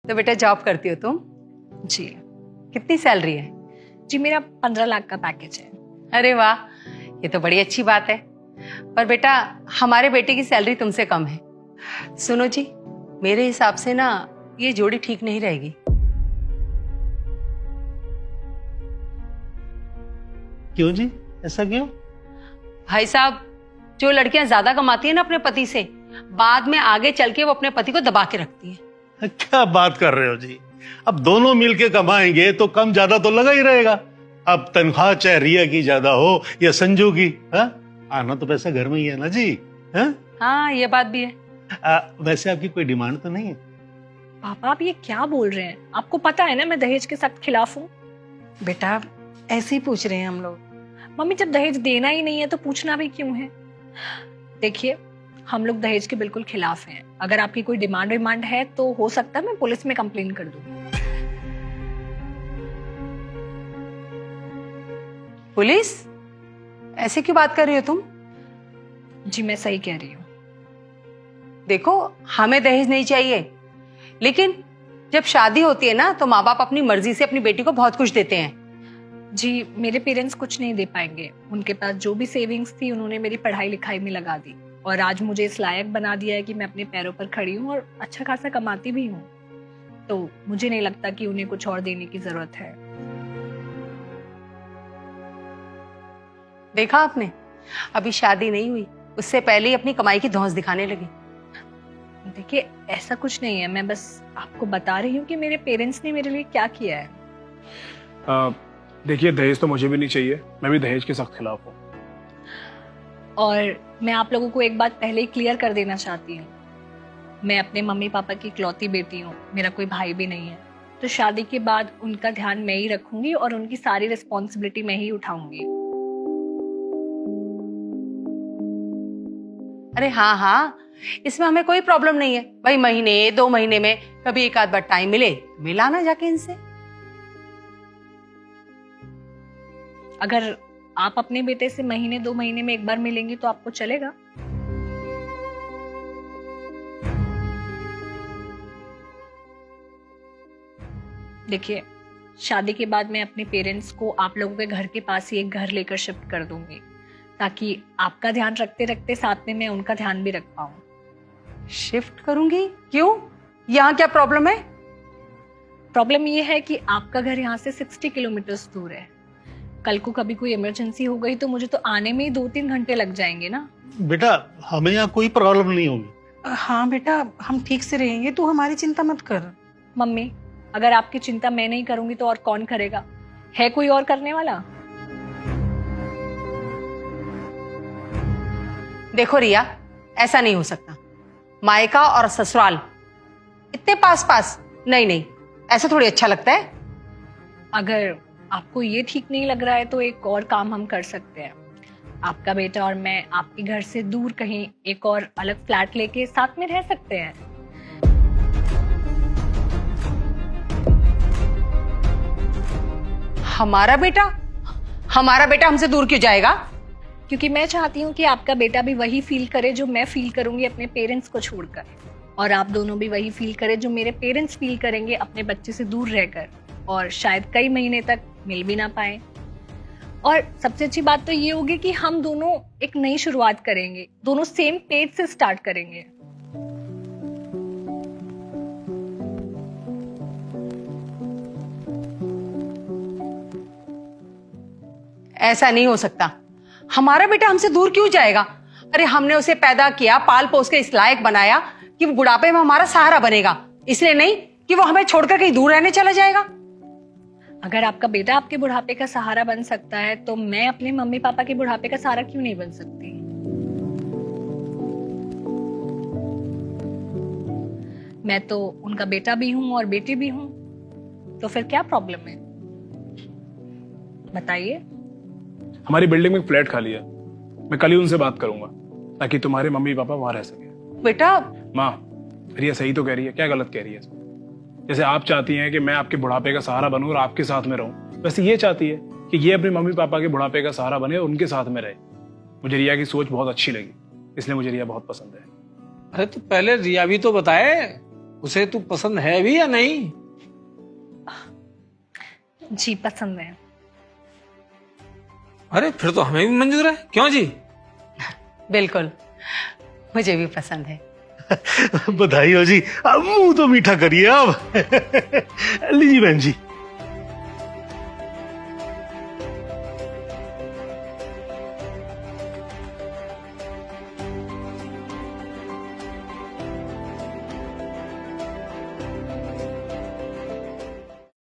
तो बेटा जॉब करती हो तुम? जी। कितनी सैलरी है? जी मेरा 15 लाख का पैकेज है। अरे वाह, ये तो बड़ी अच्छी बात है। पर बेटा हमारे बेटे की सैलरी तुमसे कम है। सुनो जी, मेरे हिसाब से ना ये जोड़ी ठीक नहीं रहेगी। क्यों जी, ऐसा क्यों? भाई साहब, जो लड़कियां ज्यादा कमाती है ना अपने पति से, बाद में आगे चल के वो अपने पति को दबा के रखती है। क्या बात कर रहे हो जी? अब दोनों मिलके कमाएंगे तो कम ज्यादा तो लगा ही रहेगा। अब तनख्वाह चाहे रिया की ज्यादा हो या संजू की, आना तो पैसा घर में ही है ना जी। हाँ ये बात भी है। वैसे आपकी कोई डिमांड तो नहीं है? पापा आप ये क्या बोल रहे हैं? आपको पता है ना मैं दहेज के सख्त खिलाफ हूँ। बेटा ऐसे ही पूछ रहे हैं हम लोग। मम्मी जब दहेज देना ही नहीं है तो पूछना भी क्यों है? देखिए हम लोग दहेज के बिल्कुल खिलाफ हैं। अगर आपकी कोई डिमांड है तो हो सकता है मैं पुलिस में कंप्लेन कर दूं। पुलिस? ऐसे क्यों बात कर रही हो तुम? जी मैं सही कह रही हूँ। देखो हमें दहेज नहीं चाहिए, लेकिन जब शादी होती है ना तो माँ बाप अपनी मर्जी से अपनी बेटी को बहुत कुछ देते हैं। जी मेरे पेरेंट्स कुछ नहीं दे पाएंगे। उनके पास जो भी सेविंग्स थी उन्होंने मेरी पढ़ाई लिखाई में लगा दी और आज मुझे इस लायक बना दिया है कि मैं अपने पैरों पर खड़ी हूँ और अच्छा खासा कमाती भी हूँ। तो मुझे नहीं लगता कि उन्हें कुछ और देने की जरूरत है। देखा आपने, अभी शादी नहीं हुई उससे पहले ही अपनी कमाई की धौंस दिखाने लगी। देखिए ऐसा कुछ नहीं है, मैं बस आपको बता रही हूँ कि मेरे पेरेंट्स ने मेरे लिए क्या किया है। देखिए दहेज तो मुझे भी नहीं चाहिए, मैं भी दहेज के सख्त खिलाफ हूँ। और मैं आप लोगों को एक बात पहले ही क्लियर कर देना चाहती हूँ, मैं अपने मम्मी पापा की इकलौती बेटी हूँ, मेरा कोई भाई भी नहीं है। तो शादी के बाद उनका ध्यान मैं ही रखूंगी और उनकी सारी रिस्पॉन्सिबिलिटी मैं ही उठाऊंगी। अरे हाँ हाँ, इसमें हमें कोई प्रॉब्लम नहीं है। भाई महीने 2 महीने में कभी एक आध बार टाइम मिले मिलाना जाके इनसे। अगर आप अपने बेटे से महीने 2 महीने में एक बार मिलेंगी तो आपको चलेगा? देखिए शादी के बाद मैं अपने पेरेंट्स को आप लोगों के घर के पास ही एक घर लेकर शिफ्ट कर दूंगी, ताकि आपका ध्यान रखते रखते साथ में मैं उनका ध्यान भी रख पाऊं। शिफ्ट करूंगी? क्यों? यहाँ क्या प्रॉब्लम है? प्रॉब्लम ये है कि आपका घर यहाँ से 60 किलोमीटर दूर है। कल को कभी कोई इमरजेंसी हो गई तो मुझे तो आने में ही 2-3 घंटे लग जाएंगे ना। बेटा हमें यहाँ कोई प्रॉब्लम नहीं होगी। हाँ बेटा हम ठीक से रहेंगे, तू हमारी चिंता मत कर। मम्मी अगर आपकी चिंता मैं नहीं करूंगी तो और कौन करेगा? है कोई और करने वाला? देखो रिया, ऐसा नहीं हो सकता। मायका और ससुराल इतने पास पास, नहीं नहीं, ऐसा थोड़ी अच्छा लगता है। अगर आपको ये ठीक नहीं लग रहा है तो एक और काम हम कर सकते हैं। आपका बेटा और मैं आपके घर से दूर कहीं एक और अलग फ्लैट लेके साथ में रह सकते हैं। हमारा बेटा हमसे दूर क्यों जाएगा? क्योंकि मैं चाहती हूँ कि आपका बेटा भी वही फील करे जो मैं फील करूंगी अपने पेरेंट्स को छोड़कर, और आप दोनों भी वही फील करें जो मेरे पेरेंट्स फील करेंगे अपने बच्चे से दूर रहकर, और शायद कई महीने तक मिल भी ना पाए। और सबसे अच्छी बात तो ये होगी कि हम दोनों एक नई शुरुआत करेंगे, दोनों सेम पेज से स्टार्ट करेंगे। ऐसा नहीं हो सकता। हमारा बेटा हमसे दूर क्यों जाएगा? अरे हमने उसे पैदा किया, पाल पोस के इस लायक बनाया कि वो बुढ़ापे में हमारा सहारा बनेगा, इसलिए नहीं कि वो हमें छोड़कर कहीं दूर रहने चला जाएगा। अगर आपका बेटा आपके बुढ़ापे का सहारा बन सकता है तो मैं अपने मम्मी पापा के बुढ़ापे का सहारा क्यों नहीं बन सकती? मैं तो उनका बेटा भी हूं और बेटी भी हूं, तो फिर क्या प्रॉब्लम है बताइए? हमारी बिल्डिंग में एक फ्लैट खाली है, मैं कल ही उनसे बात करूंगा ताकि तुम्हारे मम्मी पापा वहां रह सके। बेटा माँ रिया सही तो कह रही है, क्या गलत कह रही है? जैसे आप चाहती हैं कि मैं आपके बुढ़ापे का सहारा बनूं और आपके साथ में रहूं, वैसे ये चाहती है कि ये अपने मम्मी पापा के बुढ़ापे का सहारा बने और उनके साथ में रहे। मुझे रिया की सोच बहुत अच्छी लगी, इसलिए मुझे रिया बहुत पसंद है। अरे तो पहले रिया भी तो बताए, उसे तू पसंद है भी या नहीं? जी पसंद है। अरे फिर तो हमें भी मंजूर है, क्यों जी? बिल्कुल, मुझे भी पसंद है। बधाई हो जी। अब मुंह तो मीठा करिए अब। लीजिए बहन जी।